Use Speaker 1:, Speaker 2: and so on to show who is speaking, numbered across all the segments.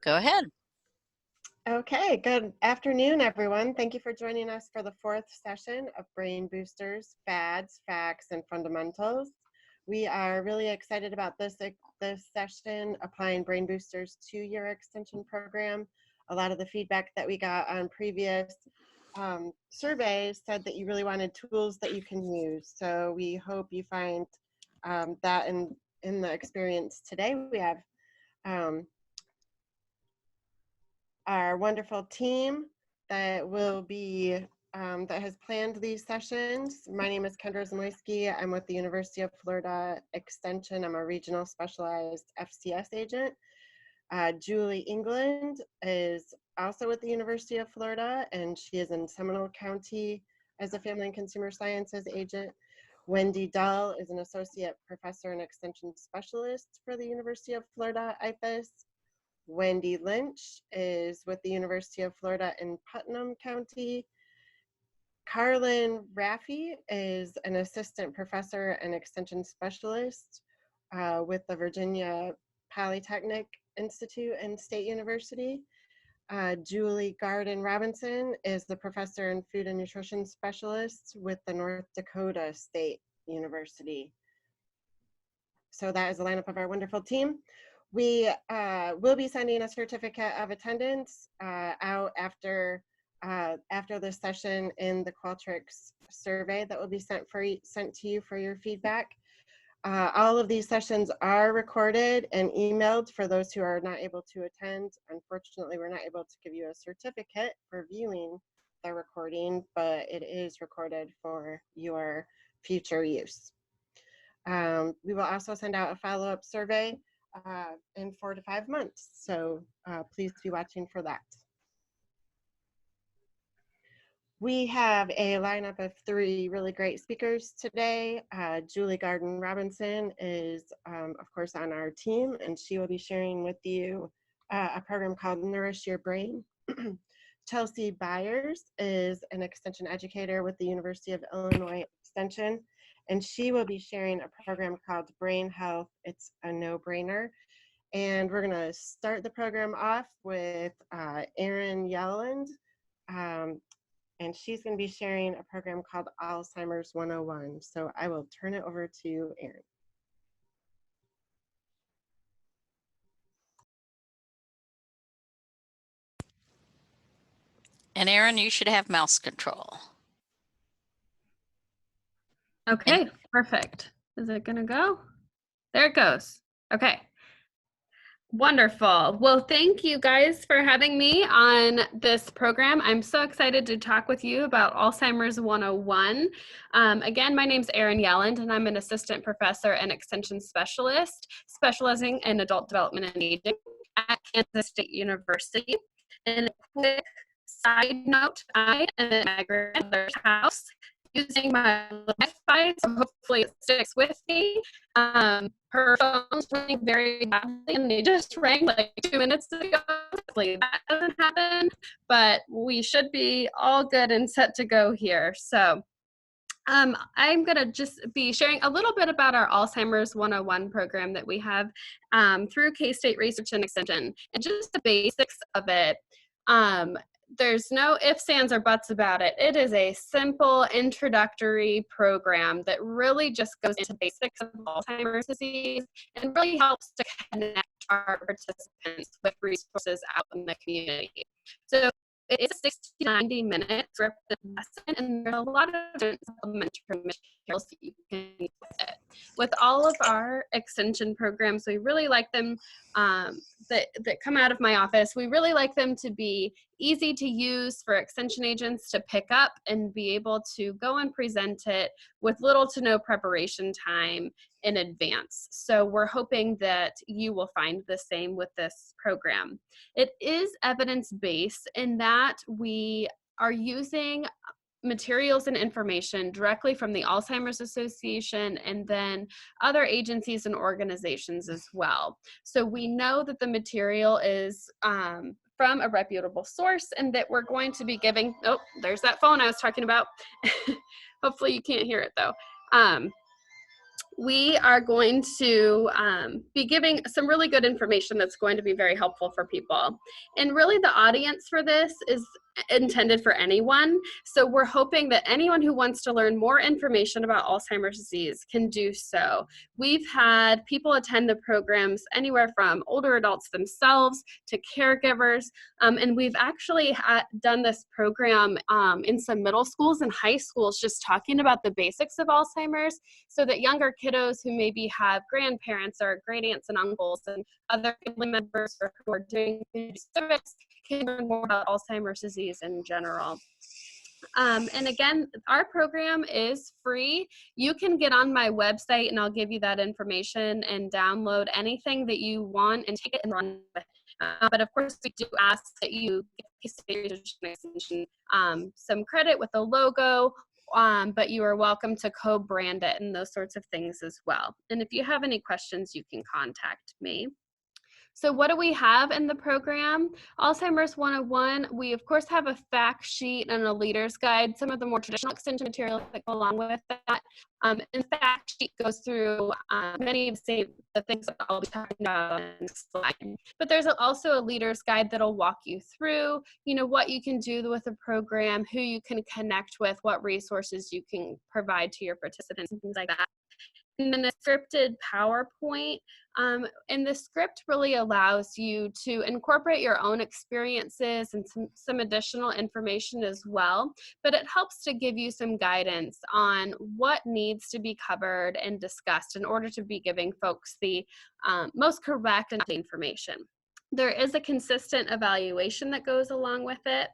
Speaker 1: Go ahead.
Speaker 2: Okay, good afternoon, everyone. Thank you for joining us for the fourth session of Brain Boosters, Fads, Facts, and Fundamentals. We are really excited about this session, applying Brain Boosters to your extension program. A lot of the feedback that we got on previous surveys said that you really wanted tools that you can use. So we hope you find that in the experience today. We have our wonderful team that will be that has planned these sessions. My name is Kendra Zamoyski. I'm with the University of Florida Extension. I'm a regional specialized FCS agent. Julie England is also with the University of Florida, and she is in Seminole County as a family and consumer sciences agent. Wendy Dull is an associate professor and extension specialist for the University of Florida IFAS. Wendy Lynch is with the University of Florida in Putnam County. Carlin Raffi is an assistant professor and extension specialist with the Virginia Polytechnic Institute and State University. Julie Garden Robinson is the professor and food and nutrition specialist with the North Dakota State University. So that is the lineup of our wonderful team. We will be sending a certificate of attendance out after this session in the Qualtrics survey that will be sent to you for your feedback. All of these sessions are recorded and emailed for those who are not able to attend. Unfortunately, we're not able to give you a certificate for viewing the recording, but it is recorded for your future use. We will also send out a follow-up survey in 4 to 5 months, so please be watching for that. We have a lineup of 3 really great speakers today. Julie Garden Robinson is, of course, on our team, and she will be sharing with you a program called Nourish Your Brain. Chelsey Byers is an extension educator with the University of Illinois Extension, and she will be sharing a program called Brain Health. It's a no-brainer. And we're going to start the program off with Erin Yelland. And she's going to be sharing a program called Alzheimer's 101. So I will turn it over to Erin.
Speaker 1: And Erin, you should have mouse control.
Speaker 3: Okay, perfect. Is it gonna go? There it goes. Okay. Wonderful. Well, thank you guys for having me on this program. I'm so excited to talk with you about Alzheimer's 101. Again, my name's Erin Yelland, and I'm an assistant professor and extension specialist specializing in adult development and aging at Kansas State University. And a quick side note, I am at my grandmother's house using my Wi-Fi, so hopefully it sticks with me. Her phone's ringing very badly, and they just rang like 2 minutes ago. Hopefully that doesn't happen, but we should be all good and set to go here. So I'm going to just be sharing a little bit about our Alzheimer's 101 program that we have through K-State Research and Extension, and just the basics of it. There's no ifs, ands, or buts about it. It is a simple introductory program that really just goes into basics of Alzheimer's disease and really helps to connect our participants with resources out in the community. So it's 60 to 90 minutes for the lesson, and there's a lot of different supplementary materials that you can use with it. With all of our extension programs, we really like them that come out of my office. We really like them to be easy to use for extension agents to pick up and be able to go and present it with little to no preparation time in advance. So we're hoping that you will find the same with this program. It is evidence-based in that we are using materials and information directly from the Alzheimer's Association and then other agencies and organizations as well. So we know that the material is from a reputable source and that we're going to be giving, oh, there's that phone I was talking about. Hopefully you can't hear it though. we are going to be giving some really good information that's going to be very helpful for people. And really the audience for this is intended for anyone. So we're hoping that anyone who wants to learn more information about Alzheimer's disease can do so. We've had people attend the programs anywhere from older adults themselves to caregivers, and we've actually done this program in some middle schools and high schools, just talking about the basics of Alzheimer's, so that younger kiddos who maybe have grandparents or great aunts and uncles and other family members who are doing community service can learn more about Alzheimer's disease in general. And again, our program is free. You can get on my website and I'll give you that information and download anything that you want and take it and run with it. But of course, we do ask that you give some credit with a logo, but you are welcome to co-brand it and those sorts of things as well. And if you have any questions, you can contact me. So what do we have in the program? Alzheimer's 101, we of course have a fact sheet and a leader's guide, some of the more traditional extension materials that go along with that. And the fact sheet goes through many of the things that I'll be talking about on this slide. But there's also a leader's guide that'll walk you through, what you can do with the program, who you can connect with, what resources you can provide to your participants and things like that. And then a scripted PowerPoint. And the script really allows you to incorporate your own experiences and some additional information as well. But it helps to give you some guidance on what needs to be covered and discussed in order to be giving folks the most correct and information. There is a consistent evaluation that goes along with it.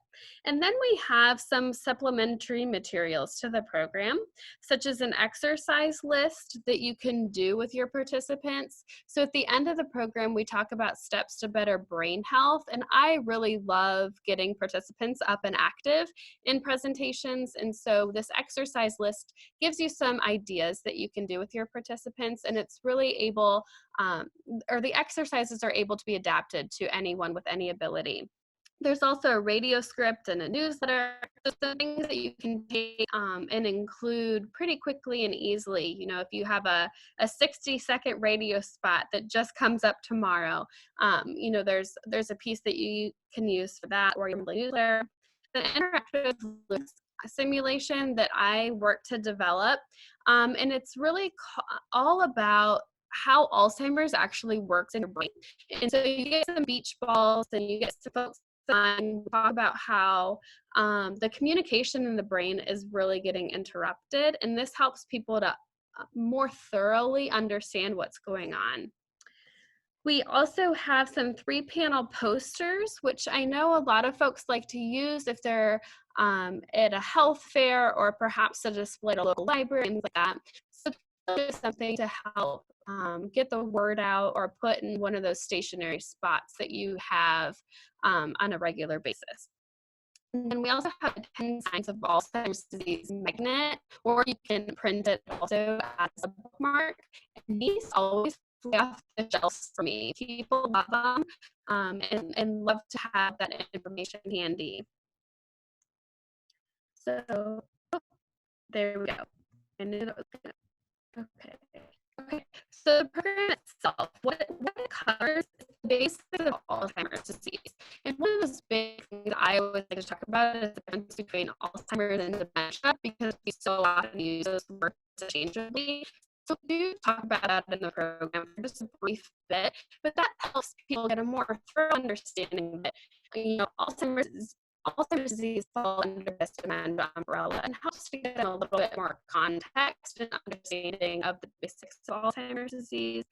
Speaker 3: And then we have some supplementary materials to the program, such as an exercise list that you can do with your participants. So at the end of the program, we talk about steps to better brain health. And I really love getting participants up and active in presentations. And so this exercise list gives you some ideas that you can do with your participants. And it's really able, or the exercises are able to be adapted to anyone with any ability. There's also a radio script and a newsletter, just the things that you can take and include pretty quickly and easily. If you have a 60-second radio spot that just comes up tomorrow, there's a piece that you can use for that, or your newsletter. The interactive simulation that I worked to develop, and it's really all about how Alzheimer's actually works in your brain. And so you get some beach balls and you get some folks on talk about how the communication in the brain is really getting interrupted, and this helps people to more thoroughly understand what's going on. We also have some 3-panel posters, which I know a lot of folks like to use if they're at a health fair or perhaps a display at a local library, things like that. So it's something to help get the word out or put in one of those stationary spots that you have on a regular basis. And then we also have a 10 signs of Alzheimer's disease magnet, or you can print it also as a bookmark. And these always fly off the shelves for me. People love them and love to have that information handy. So there we go. I knew that was good. Okay. So the program itself, what it covers is the basics of Alzheimer's disease. And one of those big things I always like to talk about is the difference between Alzheimer's and dementia, because we so often use those words interchangeably. So we do talk about that in the program for just a brief bit, but that helps people get a more thorough understanding that, Alzheimer's disease falls under this dementia umbrella, and helps to give them a little bit more context and understanding of the basics of Alzheimer's disease.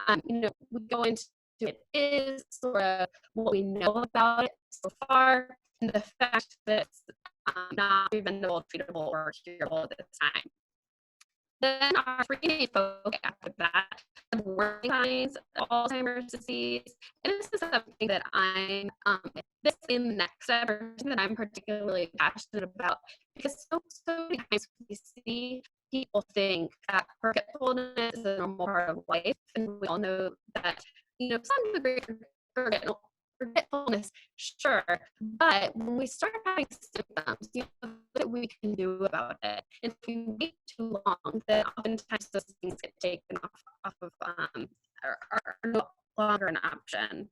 Speaker 3: We go into it is sort of what we know about it so far, and the fact that it's not preventable, treatable, or curable at this time. Then our 3-day focus after that, the warning signs of Alzheimer's disease. And this is something that I'm, this in the next step, or something that I'm particularly passionate about, because so many times we see people think that forgetfulness is a normal part of life, and we all know that, some degree forgetfulness, sure, but when we start having symptoms, that we can do about it. And if we wait too long, then oftentimes those things get taken off of are no longer an option.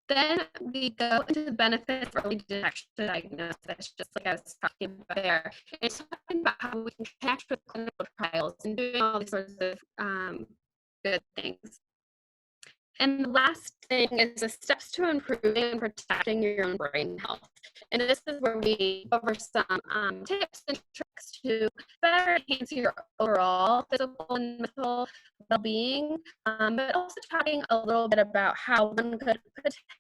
Speaker 3: Then we go into the benefits of early detection and diagnosis, just like I was talking about there. And talking about how we can connect with clinical trials and doing all these sorts of good things. And the last thing is the steps to improving and protecting your own brain health. And this is where we cover some tips and tricks to better enhance your overall physical and mental well-being, but also talking a little bit about how one could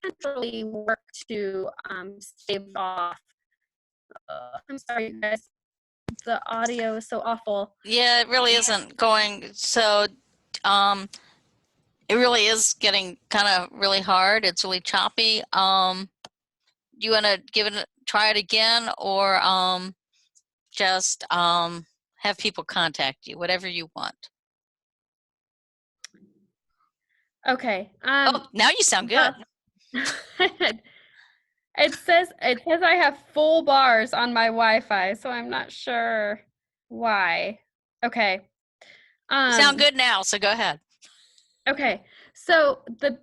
Speaker 3: potentially work to stave off. I'm sorry, you guys. The audio is so awful.
Speaker 1: Yeah, it really isn't going. So it really is getting kind of really hard. It's really choppy. Do you want to try it again, or just have people contact you, whatever you want?
Speaker 3: Okay.
Speaker 1: Oh, now you sound good.
Speaker 3: It says I have full bars on my Wi-Fi, so I'm not sure why. Okay.
Speaker 1: You sound good now, so go ahead.
Speaker 3: Okay. So the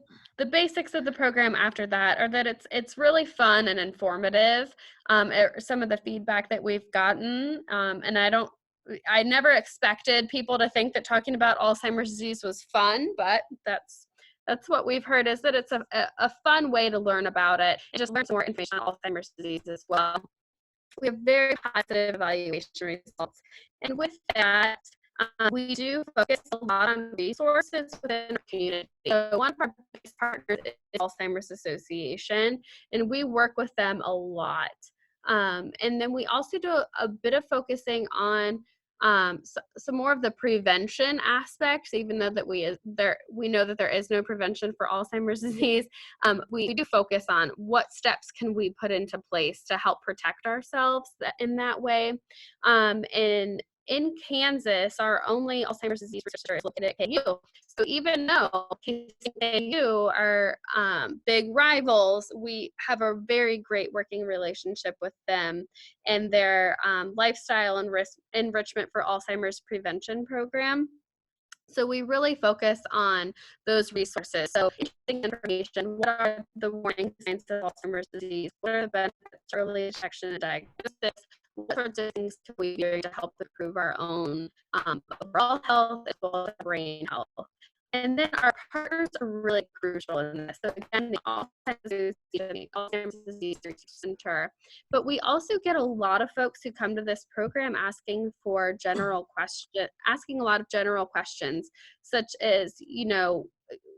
Speaker 3: basics of the program after that are that it's really fun and informative. Some of the feedback that we've gotten, and I never expected people to think that talking about Alzheimer's disease was fun, but that's what we've heard, is that it's a fun way to learn about it and just learn some more information on Alzheimer's disease as well. We have very positive evaluation results. And with that, we do focus a lot on resources within our community. So one of our biggest partners is Alzheimer's Association, and we work with them a lot. And then we also do a bit of focusing on some more of the prevention aspects, even though that we know that there is no prevention for Alzheimer's disease. We do focus on what steps can we put into place to help protect ourselves in that way. And in Kansas, our only Alzheimer's disease researcher is located at KU. So even though Kansas and KU are big rivals, we have a very great working relationship with them and their lifestyle and risk enrichment for Alzheimer's prevention program. So we really focus on those resources. So interesting information, what are the warning signs of Alzheimer's disease? What are the benefits of early detection and diagnosis? What sorts of things can we do to help improve our own overall health as well as brain health? And then our partners are really crucial in this. So again, the Alzheimer's Disease Research Center. But we also get a lot of folks who come to this program asking a lot of general questions, such as,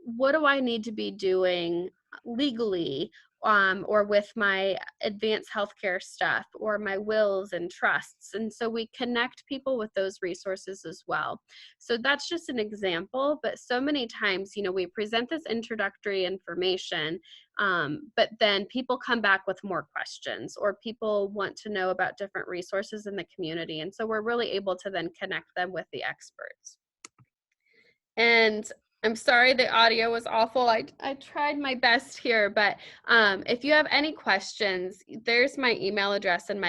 Speaker 3: what do I need to be doing legally, or with my advanced healthcare stuff, or my wills and trusts. And so we connect people with those resources as well. So that's just an example, but so many times, we present this introductory information, but then people come back with more questions, or people want to know about different resources in the community. And so we're really able to then connect them with the experts. And I'm sorry the audio was awful. I tried my best here, but if you have any questions, there's my email address and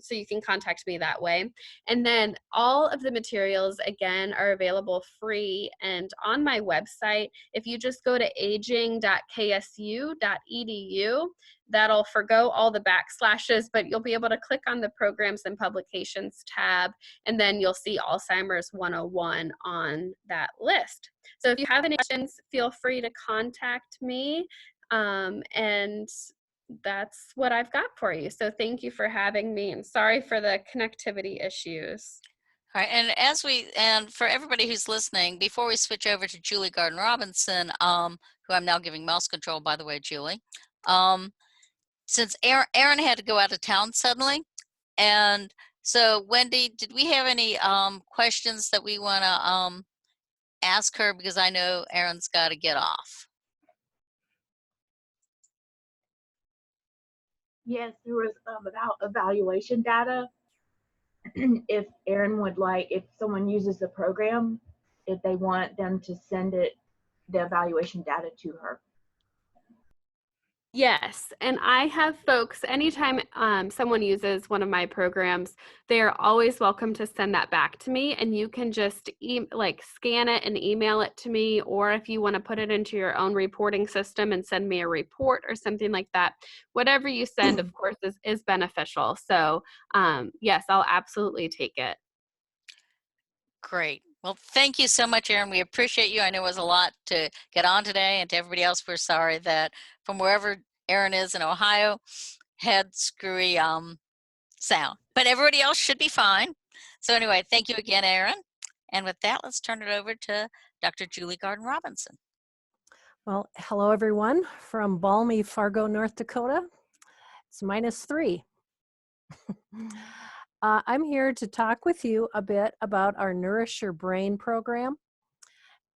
Speaker 3: so you can contact me that way. And then all of the materials, again, are available free and on my website. If you just go to aging.ksu.edu, that'll forgo all the backslashes, but you'll be able to click on the Programs and Publications tab, and then you'll see Alzheimer's 101 on that list. So if you have any questions, feel free to contact me, and that's what I've got for you. So thank you for having me, and sorry for the connectivity issues.
Speaker 1: All right, and for everybody who's listening, before we switch over to Julie Garden-Robinson, who I'm now giving mouse control, by the way, Julie, since Erin had to go out of town suddenly, and so Wendy, did we have any questions that we want to ask her, because I know Erin's got to get off?
Speaker 4: Yes, there was about evaluation data. If Erin would like, if someone uses the program, if they want them to send the evaluation data to her.
Speaker 3: Yes, and I have folks, anytime someone uses one of my programs, they are always welcome to send that back to me, and you can just scan it and email it to me, or if you want to put it into your own reporting system and send me a report or something like that, whatever you send, of course, is beneficial. So yes, I'll absolutely take it.
Speaker 1: Great. Well, thank you so much, Erin. We appreciate you. I know it was a lot to get on today, and to everybody else, we're sorry that from wherever Erin is in Ohio, had screwy sound, but everybody else should be fine. So anyway, thank you again, Erin. And with that, let's turn it over to Dr. Julie Garden-Robinson.
Speaker 5: Well, hello everyone from balmy Fargo, North Dakota. It's -3. I'm here to talk with you a bit about our Nourish Your Brain program.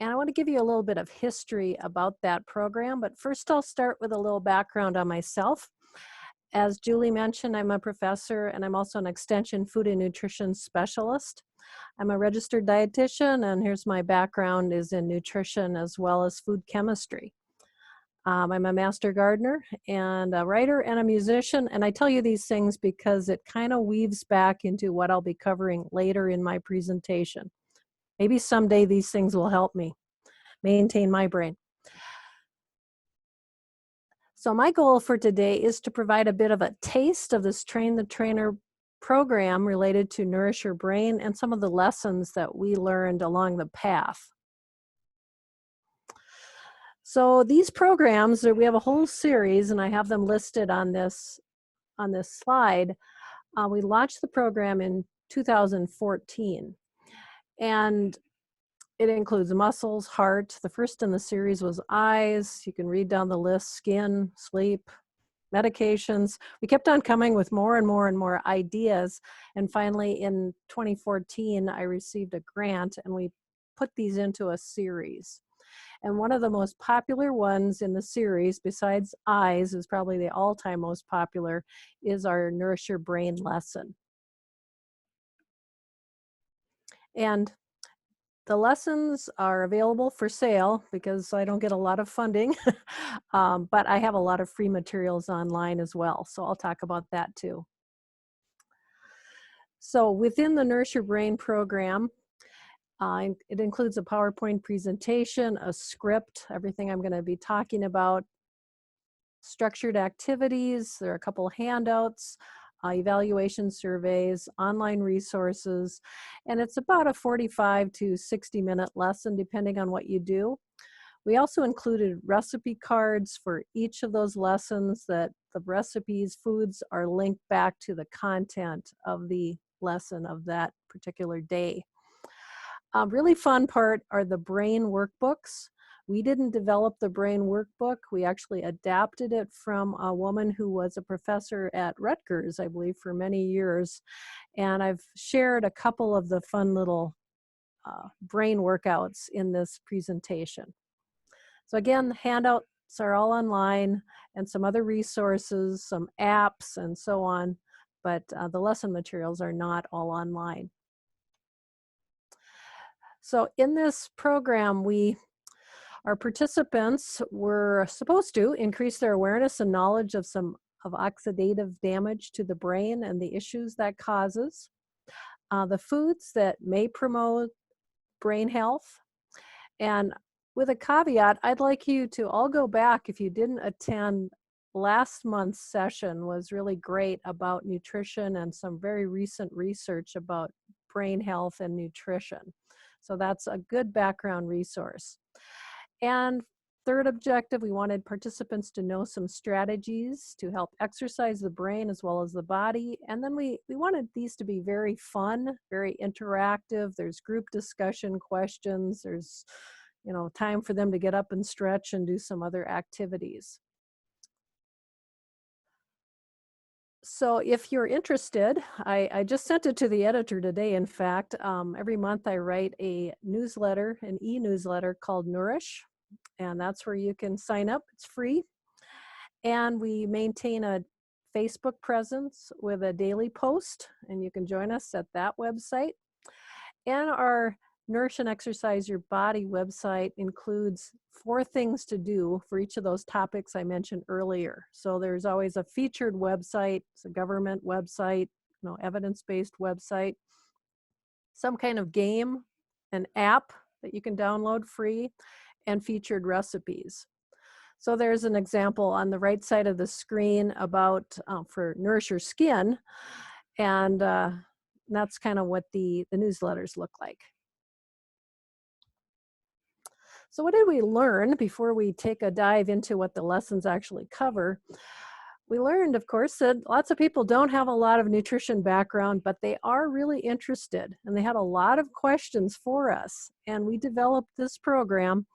Speaker 5: And I want to give you a little bit of history about that program, but first I'll start with a little background on myself. As Julie mentioned, I'm a professor and I'm also an extension food and nutrition specialist. I'm a registered dietitian, and here's my background is in nutrition as well as food chemistry. I'm a master gardener and a writer and a musician, and I tell you these things because it kind of weaves back into what I'll be covering later in my presentation. Maybe someday these things will help me maintain my brain. So my goal for today is to provide a bit of a taste of this Train the Trainer program related to Nourish Your Brain and some of the lessons that we learned along the path. So these programs, we have a whole series, and I have them listed on this slide. We launched the program in 2014, and it includes muscles, heart. The first in the series was eyes. You can read down the list: skin, sleep, medications. We kept on coming with more and more and more ideas, and finally in 2014, I received a grant, and we put these into a series. And one of the most popular ones in the series, besides eyes, is probably the all-time most popular, is our Nourish Your Brain lesson. And the lessons are available for sale because I don't get a lot of funding, but I have a lot of free materials online as well. So I'll talk about that too. So within the Nourish Your Brain program, it includes a PowerPoint presentation, a script, everything I'm going to be talking about, structured activities, there are a couple handouts, evaluation surveys, online resources, and it's about a 45 to 60-minute lesson depending on what you do. We also included recipe cards for each of those lessons that the recipes, foods are linked back to the content of the lesson of that particular day. Really fun part are the brain workbooks. We didn't develop the brain workbook. We actually adapted it from a woman who was a professor at Rutgers, I believe, for many years. And I've shared a couple of the fun little brain workouts in this presentation. So again, the handouts are all online and some other resources, some apps and so on, but the lesson materials are not all online. So in this program, our participants were supposed to increase their awareness and knowledge of oxidative damage to the brain and the issues that causes, the foods that may promote brain health. And with a caveat, I'd like you to all go back if you didn't attend last month's session. Was really great about nutrition and some very recent research about brain health and nutrition. So that's a good background resource. And third objective, we wanted participants to know some strategies to help exercise the brain as well as the body. And then we wanted these to be very fun, very interactive. There's group discussion questions. There's, time for them to get up and stretch and do some other activities. So if you're interested, I just sent it to the editor today. In fact, every month I write a newsletter, an e-newsletter called Nourish, and that's where you can sign up. It's free. And we maintain a Facebook presence with a daily post, and you can join us at that website. And our Nourish and Exercise Your Body website includes 4 things to do for each of those topics I mentioned earlier. So there's always a featured website, it's a government website, evidence-based website, some kind of game, an app that you can download free, and featured recipes. So there's an example on the right side of the screen about for Nourish Your Skin, and that's kind of what the newsletters look like. So what did we learn before we take a dive into what the lessons actually cover? We learned, of course, that lots of people don't have a lot of nutrition background, but they are really interested, and they had a lot of questions for us. And we developed this program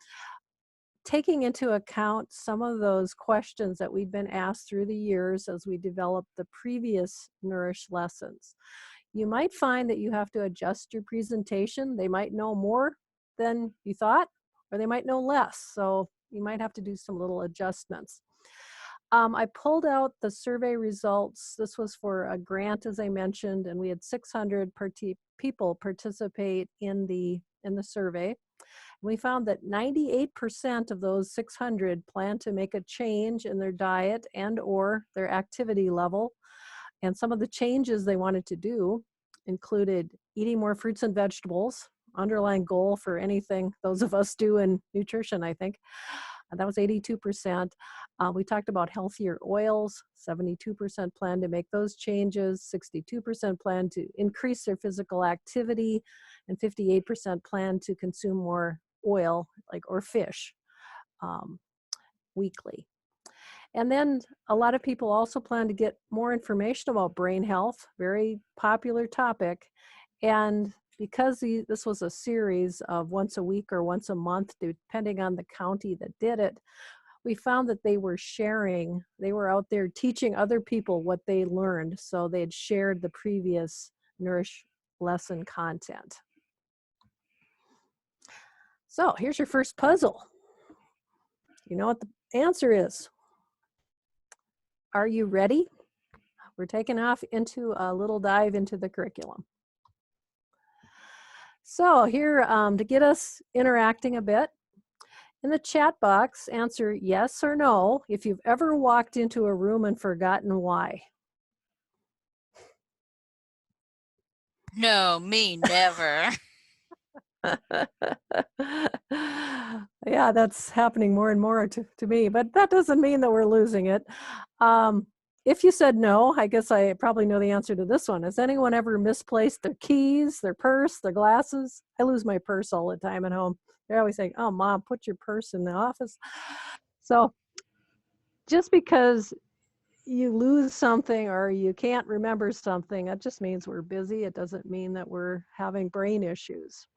Speaker 5: taking into account some of those questions that we'd been asked through the years as we developed the previous Nourish lessons. You might find that you have to adjust your presentation. They might know more than you thought, or they might know less. So you might have to do some little adjustments. I pulled out the survey results. This was for a grant, as I mentioned, and we had 600 people participate in the survey. We found that 98% of those 600 plan to make a change in their diet and or their activity level. And some of the changes they wanted to do included eating more fruits and vegetables, underlying goal for anything those of us do in nutrition, I think. That was 82%. We talked about healthier oils. 72% plan to make those changes. 62% plan to increase their physical activity. And 58% plan to consume more oil or fish weekly. And then a lot of people also plan to get more information about brain health, very popular topic. And because this was a series of once a week or once a month, depending on the county that did it, we found that they were sharing, they were out there teaching other people what they learned. So they had shared the previous Nourish lesson content. So here's your first puzzle. You know what the answer is. Are you ready? We're taking off into a little dive into the curriculum. So here, to get us interacting a bit, in the chat box, answer yes or no if you've ever walked into a room and forgotten why.
Speaker 1: No, me never.
Speaker 5: Yeah, that's happening more and more to me, but that doesn't mean that we're losing it. If you said no, I guess I probably know the answer to this one. Has anyone ever misplaced their keys, their purse, their glasses? I lose my purse all the time at home. They're always saying, oh, Mom, put your purse in the office. So just because you lose something or you can't remember something, that just means we're busy. It doesn't mean that we're having brain issues.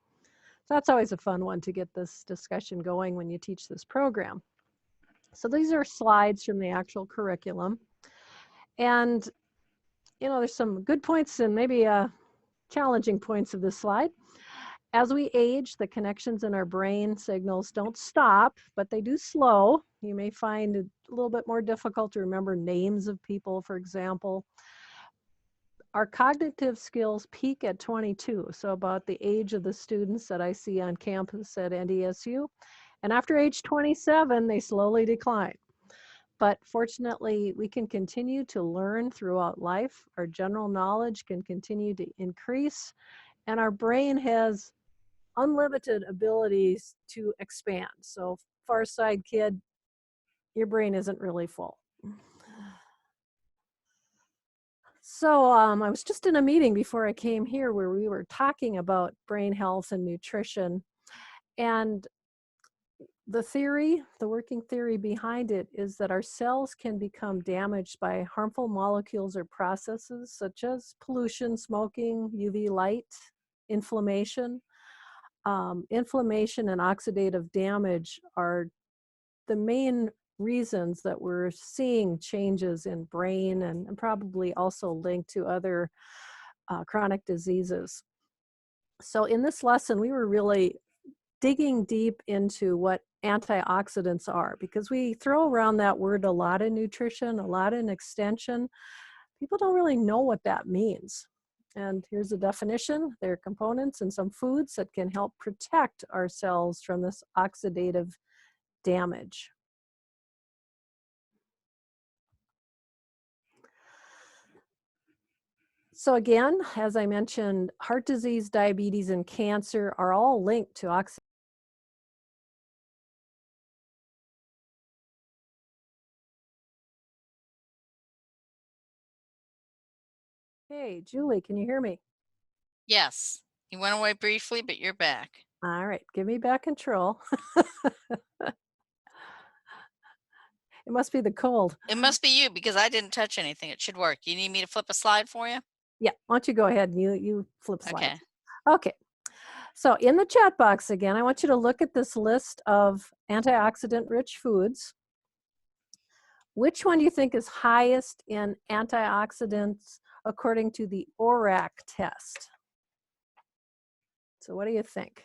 Speaker 5: So that's always a fun one to get this discussion going when you teach this program. So these are slides from the actual curriculum. And, there's some good points and maybe challenging points of this slide. As we age, the connections in our brain signals don't stop, but they do slow. You may find it a little bit more difficult to remember names of people, for example. Our cognitive skills peak at 22, so about the age of the students that I see on campus at NDSU. And after age 27, they slowly decline. But fortunately, we can continue to learn throughout life. Our general knowledge can continue to increase, and our brain has unlimited abilities to expand. So far side kid, your brain isn't really full. So I was just in a meeting before I came here where we were talking about brain health and nutrition. And the theory, the working theory behind it is that our cells can become damaged by harmful molecules or processes such as pollution, smoking, UV light, inflammation. Inflammation and oxidative damage are the main reasons that we're seeing changes in brain and probably also linked to other chronic diseases. So in this lesson, we were really digging deep into what antioxidants are, because we throw around that word a lot in nutrition, a lot in extension. People don't really know what that means. And here's a definition. They're components in some foods that can help protect our cells from this oxidative damage. So again, as I mentioned, heart disease, diabetes, and cancer are all linked to oxidative. Hey, Julie, can you hear me?
Speaker 1: Yes. You went away briefly, but you're back.
Speaker 5: All right, give me back control. It must be the cold.
Speaker 1: It must be you because I didn't touch anything. It should work. You need me to flip a slide for you?
Speaker 5: Yeah, why don't you go ahead and you flip slides.
Speaker 1: Okay.
Speaker 5: Okay. So in the chat box again, I want you to look at this list of antioxidant-rich foods. Which one do you think is highest in antioxidants according to the ORAC test? So what do you think?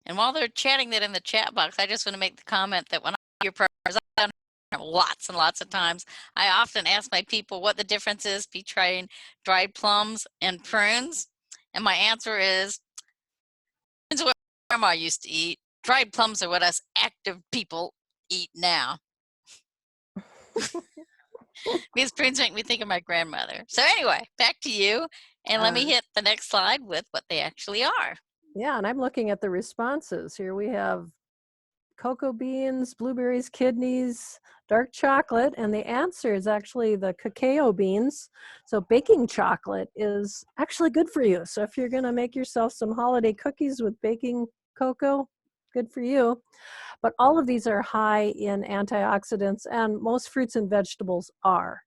Speaker 1: And while they're chatting that in the chat box, I just want to make the comment that when I do your programs, I've done it lots and lots of times, I often ask my people what the difference is between dried plums and prunes. And my answer is, prunes are what grandma used to eat. Dried plums are what us active people eat now. These prunes make me think of my grandmother. So anyway, back to you. And let me hit the next slide with what they actually are.
Speaker 5: Yeah, and I'm looking at the responses. Here we have cocoa beans, blueberries, kidneys, dark chocolate, and the answer is actually the cacao beans. So baking chocolate is actually good for you. So if you're gonna make yourself some holiday cookies with baking cocoa, good for you. But all of these are high in antioxidants, and most fruits and vegetables are.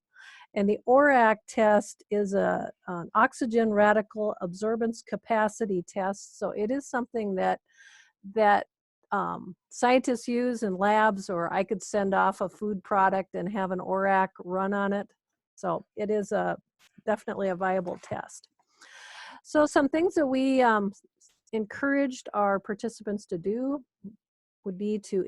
Speaker 5: And the ORAC test is an oxygen radical absorbance capacity test. So it is something that scientists use in labs, or I could send off a food product and have an ORAC run on it. So it is definitely a viable test. So some things that we encouraged our participants to do would be to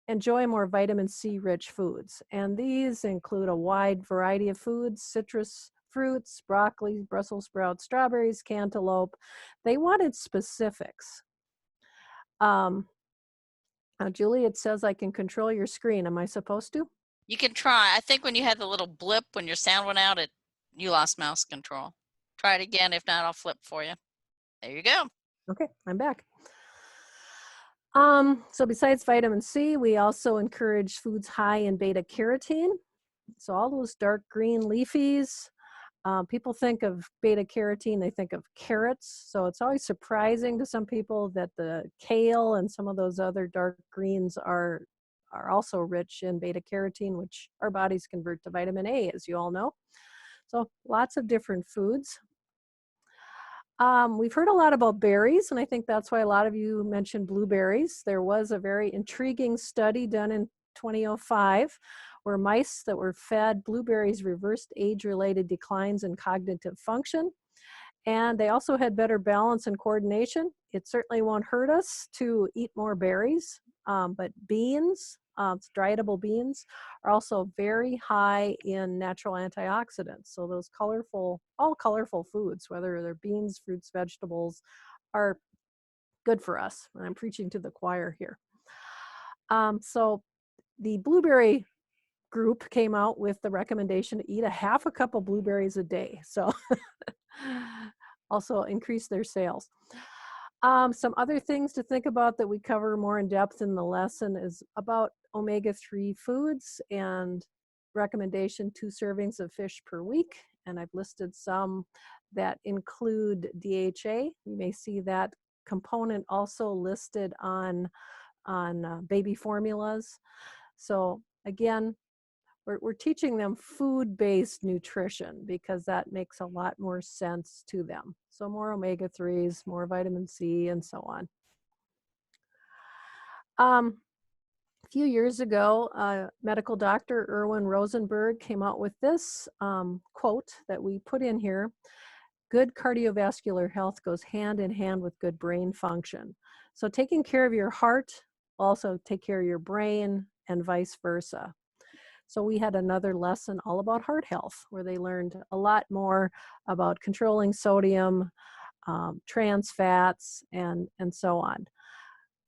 Speaker 5: enjoy more vitamin C rich foods. And these include a wide variety of foods: citrus fruits, broccoli, Brussels sprouts, strawberries, cantaloupe. They wanted specifics. Julie, it says I can control your screen. Am I supposed to?
Speaker 1: You can try. I think when you had the little blip when your sound went out, you lost mouse control. Try it again. If not, I'll flip for you. There you go.
Speaker 5: Okay, I'm back. So besides vitamin C, we also encourage foods high in beta carotene. So all those dark green leafies. People think of beta carotene, they think of carrots. So it's always surprising to some people that the kale and some of those other dark greens are also rich in beta carotene, which our bodies convert to vitamin A, as you all know. So lots of different foods. We've heard a lot about berries, and I think that's why a lot of you mentioned blueberries. There was a very intriguing study done in 2005 where mice that were fed blueberries reversed age-related declines in cognitive function. And they also had better balance and coordination. It certainly won't hurt us to eat more berries, but beans, dryable beans, are also very high in natural antioxidants. So those all colorful foods, whether they're beans, fruits, vegetables, are good for us. And I'm preaching to the choir here. So the blueberry group came out with the recommendation to eat a half a cup of blueberries a day. So also increase their sales. Some other things to think about that we cover more in depth in the lesson is about omega-3 foods and recommendation 2 servings of fish per week. And I've listed some that include DHA. You may see that component also listed on baby formulas. So again, we're teaching them food-based nutrition because that makes a lot more sense to them. So more omega-3s, more vitamin C, and so on. A few years ago, medical doctor Erwin Rosenberg came out with this quote that we put in here: good cardiovascular health goes hand in hand with good brain function. So taking care of your heart also take care of your brain, and vice versa. So we had another lesson all about heart health, where they learned a lot more about controlling sodium, trans fats, and so on.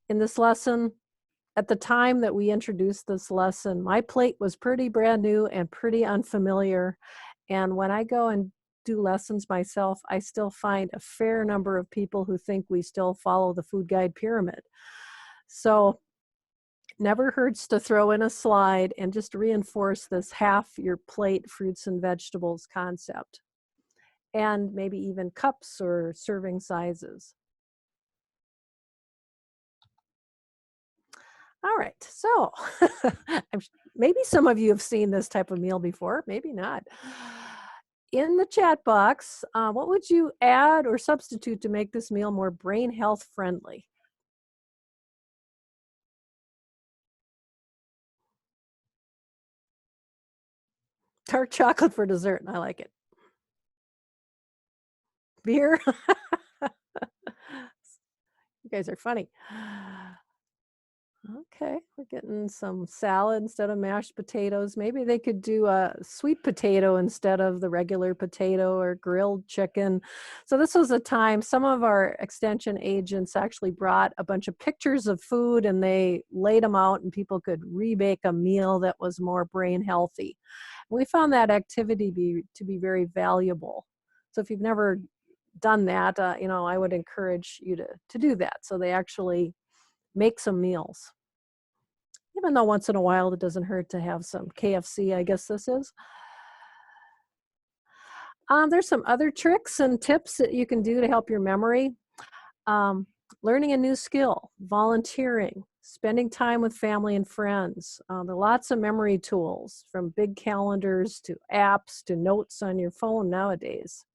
Speaker 5: In this lesson, at the time that we introduced this lesson, my plate was pretty brand new and pretty unfamiliar. And when I go and do lessons myself, I still find a fair number of people who think we still follow the food guide pyramid. So never hurts to throw in a slide and just reinforce this half your plate fruits and vegetables concept, and maybe even cups or serving sizes. All right, so maybe some of you have seen this type of meal before, maybe not. In the chat box, what would you add or substitute to make this meal more brain health friendly? Dark chocolate for dessert, I like it. Beer? You guys are funny. Okay, we're getting some salad instead of mashed potatoes. Maybe they could do a sweet potato instead of the regular potato, or grilled chicken. So this was a time some of our extension agents actually brought a bunch of pictures of food and they laid them out and people could remake a meal that was more brain healthy. We found that activity to be very valuable. So if you've never done that, I would encourage you to do that. So they actually make some meals. Even though once in a while it doesn't hurt to have some KFC, I guess this is. There's some other tricks and tips that you can do to help your memory. Learning a new skill, volunteering, spending time with family and friends. There are lots of memory tools, from big calendars to apps to notes on your phone nowadays.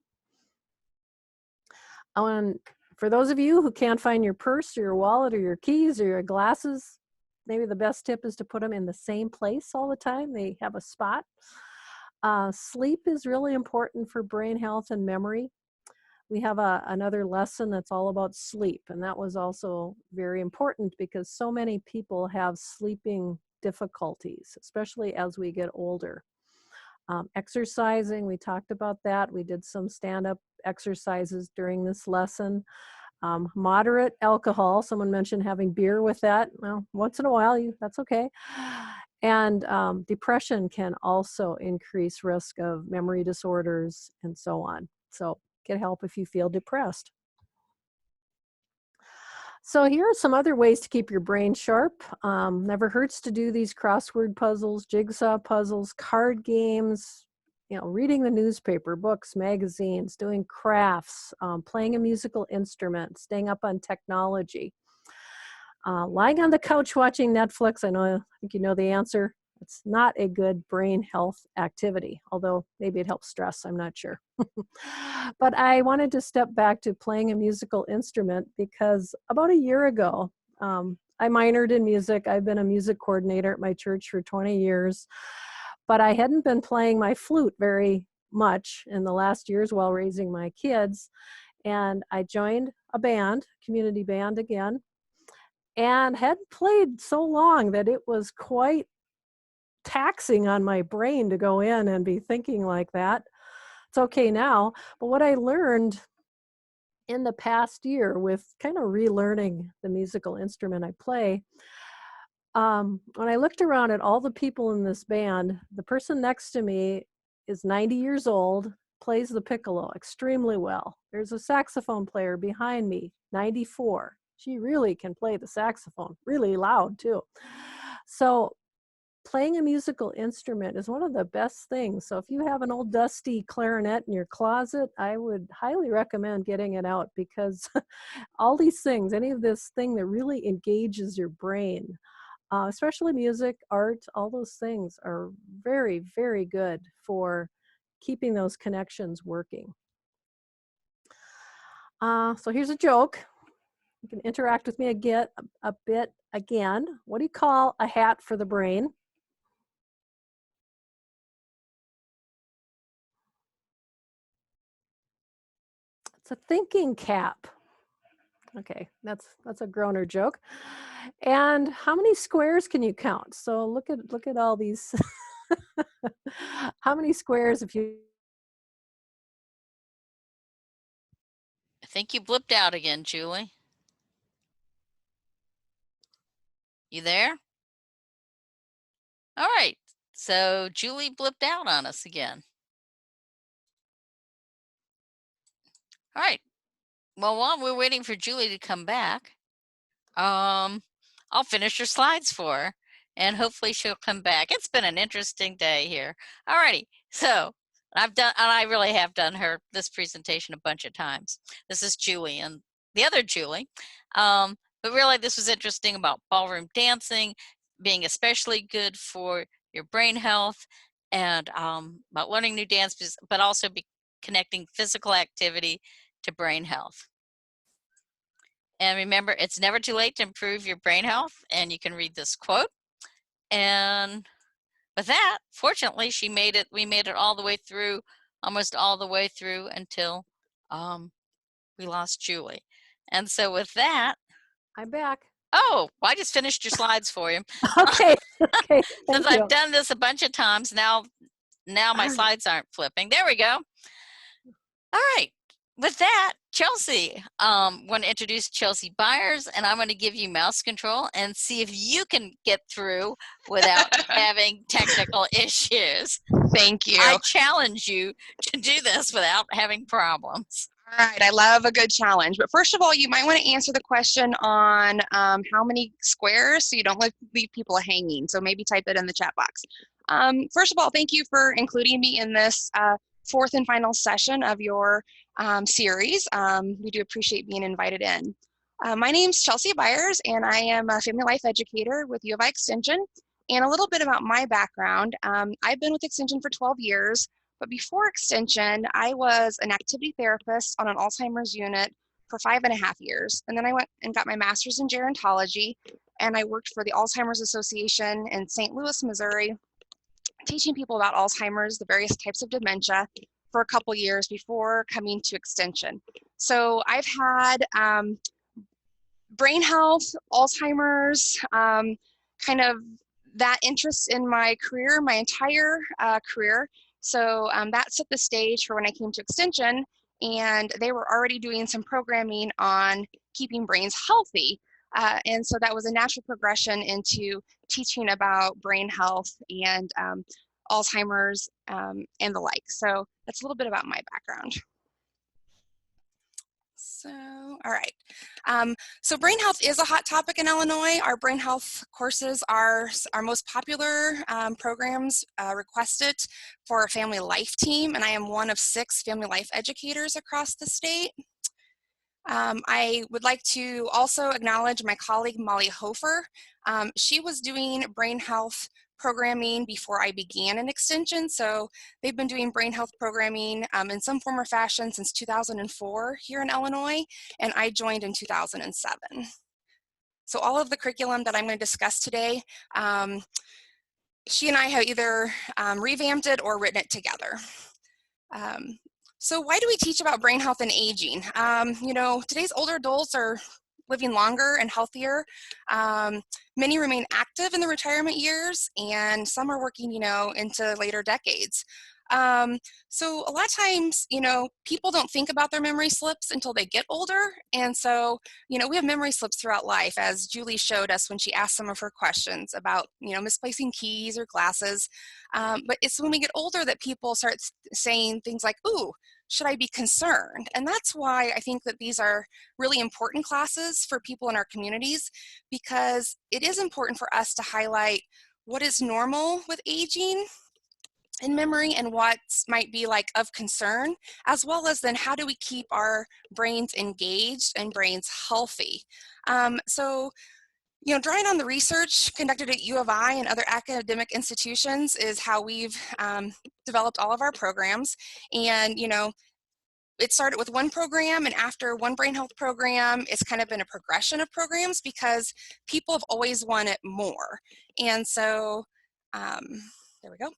Speaker 5: For those of you who can't find your purse or your wallet or your keys or your glasses, maybe the best tip is to put them in the same place all the time. They have a spot. Sleep is really important for brain health and memory. We have another lesson that's all about sleep, and that was also very important because so many people have sleeping difficulties, especially as we get older. Exercising, we talked about that. We did some stand-up exercises during this lesson. Moderate alcohol, someone mentioned having beer with that. Well, once in a while, that's okay. And depression can also increase risk of memory disorders and so on. So get help if you feel depressed. So here are some other ways to keep your brain sharp. Never hurts to do these crossword puzzles, jigsaw puzzles, card games, reading the newspaper, books, magazines, doing crafts, playing a musical instrument, staying up on technology. Lying on the couch watching Netflix, I think you know the answer. It's not a good brain health activity, although maybe it helps stress, I'm not sure. But I wanted to step back to playing a musical instrument because about a year ago, I minored in music. I've been a music coordinator at my church for 20 years, but I hadn't been playing my flute very much in the last years while raising my kids. And I joined a band, community band again, and hadn't played so long that it was quite taxing on my brain to go in and be thinking like that. It's okay now, but what I learned in the past year with kind of relearning the musical instrument I play, when I looked around at all the people in this band, the person next to me is 90 years old, plays the piccolo extremely well. There's a saxophone player behind me, 94. She really can play the saxophone, really loud too. So playing a musical instrument is one of the best things. So if you have an old dusty clarinet in your closet, I would highly recommend getting it out, because all these things, any of this thing that really engages your brain, especially music, art, all those things are very, very good for keeping those connections working. So here's a joke. You can interact with me a bit again. What do you call a hat for the brain? It's a thinking cap. Okay, that's a groaner joke. And how many squares can you count? So look at all these How many squares if you
Speaker 1: I think you blipped out again, Julie. You there? All right. So Julie blipped out on us again. All right. Well, while we're waiting for Julie to come back, I'll finish her slides for her and hopefully she'll come back. It's been an interesting day here. All righty. So I really have done this presentation a bunch of times. This is Julie and the other Julie. But really this was interesting about ballroom dancing being especially good for your brain health and about learning new dances, but also connecting physical activity to brain health. And remember, it's never too late to improve your brain health. And you can read this quote. And with that, fortunately, we made it all the way through, almost all the way through until we lost Julie. And so with that,
Speaker 5: I'm back.
Speaker 1: oh, well, I just finished your slides for you.
Speaker 5: Okay. Okay.
Speaker 1: Since
Speaker 5: Thank you.
Speaker 1: I've done this a bunch of times, now my slides aren't flipping. There we go. All right. With that, Chelsey, want to introduce Chelsey Byers, and I'm going to give you mouse control and see if you can get through without having technical issues.
Speaker 6: Thank you.
Speaker 1: I challenge you to do this without having problems.
Speaker 6: All right, I love a good challenge. But first of all, you might want to answer the question on how many squares so you don't leave people hanging. So maybe type it in the chat box. First of all, thank you for including me in this fourth and final session of your series. We do appreciate being invited in. My name's Chelsey Byers, and I am a family life educator with U of I Extension. And a little bit about my background. I've been with Extension for 12 years, but before Extension, I was an activity therapist on an Alzheimer's unit for 5.5 years. And then I went and got my master's in gerontology, and I worked for the Alzheimer's Association in St. Louis, Missouri, teaching people about Alzheimer's, the various types of dementia, for a couple years before coming to Extension. So I've had brain health, Alzheimer's, kind of that interest in my career, my entire career. So that set the stage for when I came to Extension, and they were already doing some programming on keeping brains healthy. And so that was a natural progression into teaching about brain health and Alzheimer's and the like. So that's a little bit about my background. So, all right. So brain health is a hot topic in Illinois. Our brain health courses are our most popular programs requested for our family life team, and I am one of 6 family life educators across the state. I would like to also acknowledge my colleague Mollyhofer. She was doing brain health programming before I began in Extension, so they've been doing brain health programming in some form or fashion since 2004 here in Illinois, and I joined in 2007. So all of the curriculum that I'm going to discuss today, she and I have either revamped it or written it together. So why do we teach about brain health and aging? You know, today's older adults are living longer and healthier. Many remain active in the retirement years, and some are working, you know, into later decades. So a lot of times, you know, people don't think about their memory slips until they get older. And so, you know, we have memory slips throughout life, as Julie showed us when she asked some of her questions about, you know, misplacing keys or glasses. But it's when we get older that people start saying things like, ooh, should I be concerned? And that's why I think that these are really important classes for people in our communities, because it is important for us to highlight what is normal with aging in memory and what might be like of concern, as well as then how do we keep our brains engaged and brains healthy. So, you know, drawing on the research conducted at U of I and other academic institutions is how we've developed all of our programs. And, you know, it started with one program, and after one brain health program, it's kind of been a progression of programs because people have always wanted more. And so, there we go.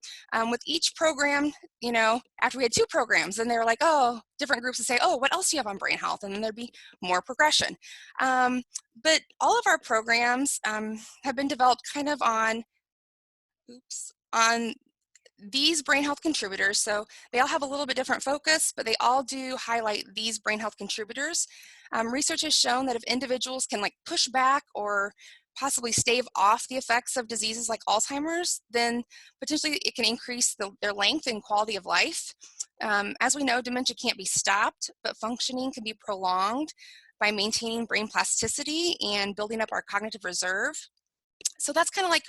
Speaker 6: With each program, you know, after we had 2 programs, then they were like, oh, different groups would say, oh, what else do you have on brain health? And then there'd be more progression. But all of our programs have been developed kind of on these brain health contributors, so they all have a little bit different focus, but they all do highlight these brain health contributors. Research has shown that if individuals can like push back or possibly stave off the effects of diseases like Alzheimer's, then potentially it can increase their length and quality of life. As we know, dementia can't be stopped, but functioning can be prolonged by maintaining brain plasticity and building up our cognitive reserve. So that's kind of like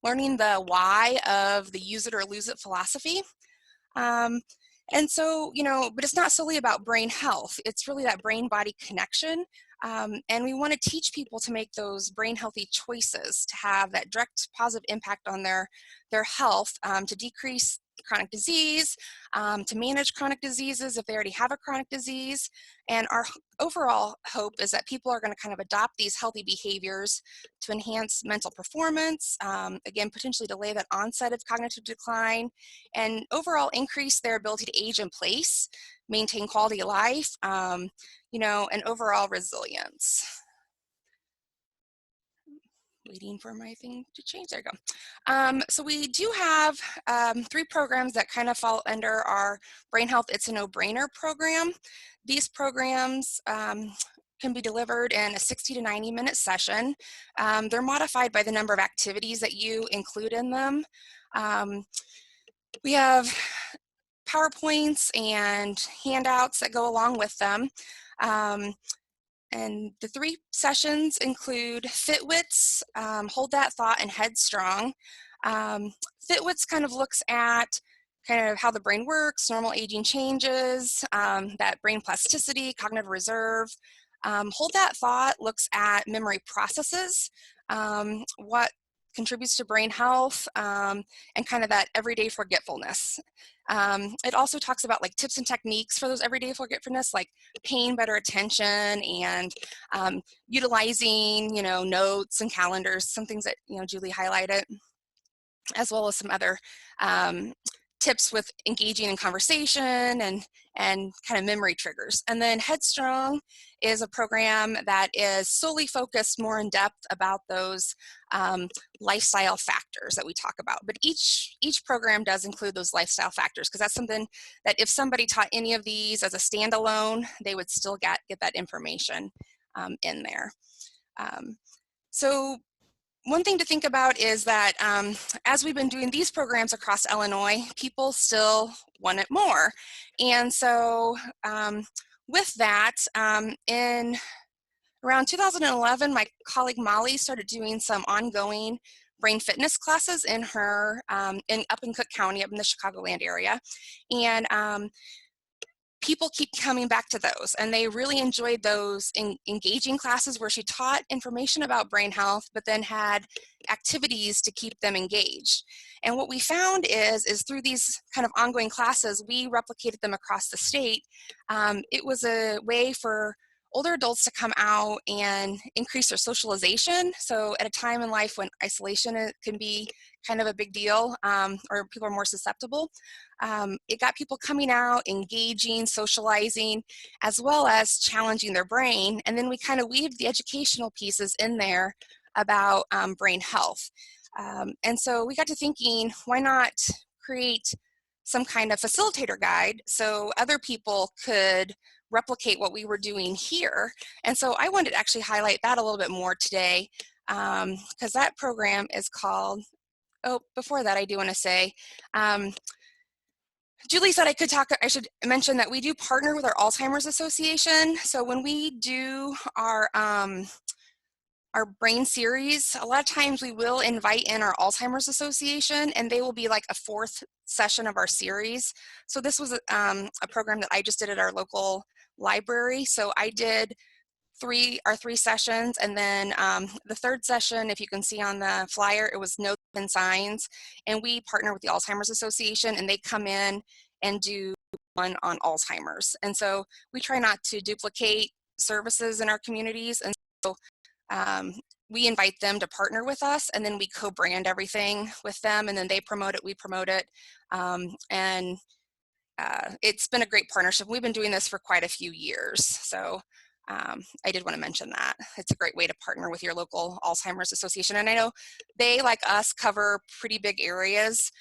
Speaker 6: learning the why of the use it or lose it philosophy. And so, you know, but it's not solely about brain health. It's really that brain-body connection. And we want to teach people to make those brain healthy choices, to have that direct positive impact on their health, to decrease chronic disease, to manage chronic diseases if they already have a chronic disease. And our overall hope is that people are going to kind of adopt these healthy behaviors to enhance mental performance, again, potentially delay that onset of cognitive decline, and overall increase their ability to age in place, maintain quality of life, you know, and overall resilience. Waiting for my thing to change. There we go. So we do have 3 programs that kind of fall under our Brain Health It's a No-Brainer program. These programs can be delivered in a 60 to 90-minute session. They're modified by the number of activities that you include in them. We have PowerPoints and handouts that go along with them. And the 3 sessions include Fitwits, Hold That Thought, and Headstrong. Fitwits kind of looks at kind of how the brain works, normal aging changes, that brain plasticity, cognitive reserve. Hold That Thought looks at memory processes, what contributes to brain health, and kind of that everyday forgetfulness. It also talks about like tips and techniques for those everyday forgetfulness, like paying better attention and utilizing, you know, notes and calendars, some things that, you know, Julie highlighted, as well as some other tips with engaging in conversation and kind of memory triggers. And then Headstrong is a program that is solely focused more in depth about those lifestyle factors that we talk about. But each program does include those lifestyle factors, because that's something that if somebody taught any of these as a standalone, they would still get that information in there. So one thing to think about is that as we've been doing these programs across Illinois, people still want it more. And so with that, in around 2011, my colleague Molly started doing some ongoing brain fitness classes in her, up in Cook County, up in the Chicagoland area. And people keep coming back to those, and they really enjoyed those engaging classes where she taught information about brain health, but then had activities to keep them engaged. And what we found is through these kind of ongoing classes, we replicated them across the state. It was a way for older adults to come out and increase their socialization. So at a time in life when isolation can be kind of a big deal, or people are more susceptible, it got people coming out, engaging, socializing, as well as challenging their brain. And then we kind of weaved the educational pieces in there about brain health. And so we got to thinking, why not create some kind of facilitator guide so other people could replicate what we were doing here. And so I wanted to actually highlight that a little bit more today, because that program is called, oh, before that I do want to say, Julie said I should mention that we do partner with our Alzheimer's Association. So when we do our brain series, a lot of times we will invite in our Alzheimer's Association, and they will be like a 4th session of our series. So this was a program that I just did at our local library. So I did our 3 sessions, and then the 3rd session, if you can see on the flyer, it was notes and signs, and we partner with the Alzheimer's Association, and they come in and do one on Alzheimer's. And so we try not to duplicate services in our communities, and so we invite them to partner with us, and then we co-brand everything with them, and then they promote it, we promote it, and it's been a great partnership. We've been doing this for quite a few years, so I did want to mention that. It's a great way to partner with your local Alzheimer's Association, and I know they, like us, cover pretty big areas,